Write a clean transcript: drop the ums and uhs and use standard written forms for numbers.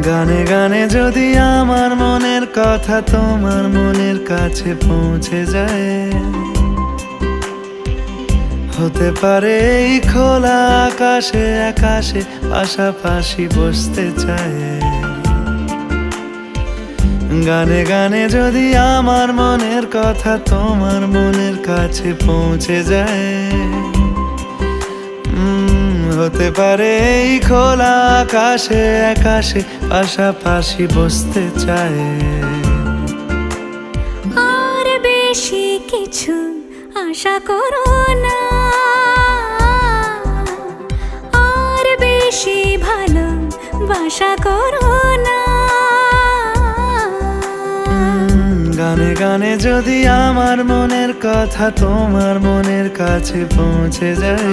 গানে গানে যদি আমার মনের কথা তোমার মনের কাছে পৌঁছে যায়, হতে পারে এই খোলা আকাশে আকাশে পাশাপাশি বসতে চায়। গানে গানে যদি আমার মনের কথা তোমার মনের কাছে পৌঁছে যায়, হতে পারে এই খোলা আকাশে আকাশে পাশাপাশি বসতে চায়। আর বেশি কিছু আশা করো না, আর বেশি ভালোবাসা করো না। গানে গানে যদি আমার মনের কথা তোমার মনের কাছে পৌঁছে যায়,